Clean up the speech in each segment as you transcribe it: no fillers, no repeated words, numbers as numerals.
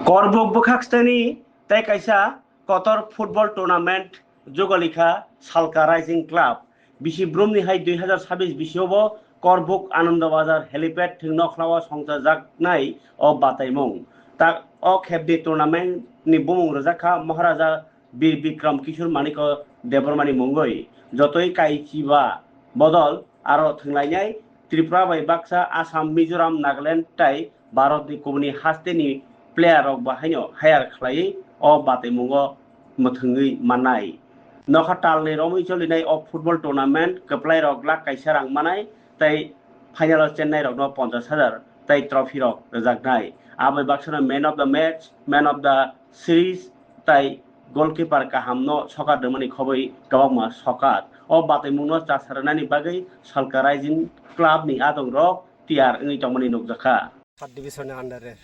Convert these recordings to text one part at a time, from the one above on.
Korbuk Bukhakstani, Tekaisa, Kotor Football Tournament, Jogalika, Salka Rising Club, Bishi Brumni Hai 2026 Bishobo, Korbuk Anandabazar, Helipad, Tinokhlawa, Songta Zaknai, or Bataimong. Tak Ok have the tournament Nibung Razaka, Maharaja, Bir Bikram Kishur Maniko, Debormani Mungoi, Jotoi Kaichiva, Bodol, Aro Thinglai, Tripura by Baksa, Assam, Mizoram, Nagaland, Tai, Barot the Kumni Hasteni. Player rok bahaino hire khlai o batemungo muthungui manai nokha talni romui cholinai o football tournament keplai rok lak kaisa rang manai tai final chennai rok no 50,000 tai trophy rok rejaknai abai baksana man of the match man of the series tai goalkeeper kahamno sokar demani khoboi gawama sokar o batemungno chasarnani bagai Salka Rising club ni adong rok tiar ngi tongmani nukjaka সাত ডিভিশনের আন্ডারে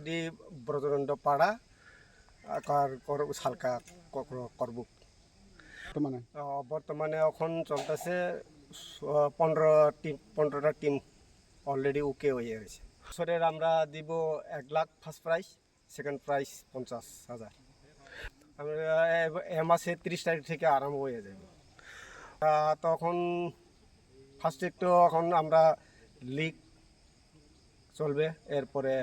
দি ব্রজনন্দ পাড়া আর সালকা করবুক বর্তমানে এখন চলতেছে 15টা team already ওকে হয়ে গেছে বছরের আমরা দিব 1,00,000 ফার্স্ট প্রাইজ সেকেন্ড প্রাইজ 50,000 আমরা এ মাসে 30 তারিখ থেকে আরম্ভ হয়ে যাবে তখন ফার্স্টে তো এখন আমরা লিগ চলবে এরপরে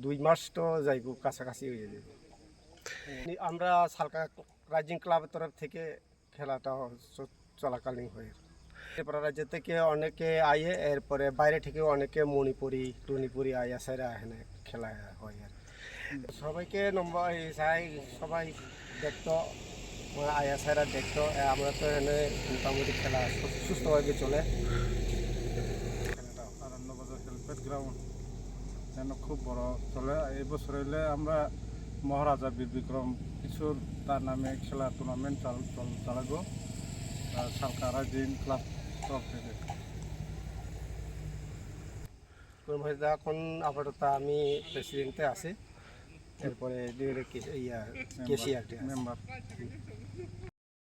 2 মাস তো যাইব কাছাকাছি হয়ে যাবে আমরা সালকা রাইজিং ক্লাবের তরফ থেকে খেলাটা চলাকালীন হয়ে ত্রিপুরা রাজ্য থেকে অনেকে আয়ে এরপরে বাইরে থেকে অনেকে মণিপুরি আয়াসাইরা এখানে খেলা হয় আর সবাইকে নম্বর সবাই দেখতো আয়াসাইরা দেখতো আমরা তো এখানে মোটামুটি খেলা সুস্থভাবে চলে গ্রাউন্ড যেন খুব বড় চলে এই বছর হইলে আমরা মহারাজা বীর বিক্রম কিশোর তার নামে খেলা টুর্নামেন্ট চালাবো সালকা রাইজিং ক্লাব তরফ থেকে এখন আপাতত আমি প্রেসিডেন্টে আছি এরপরে কেসিআর মেম্বার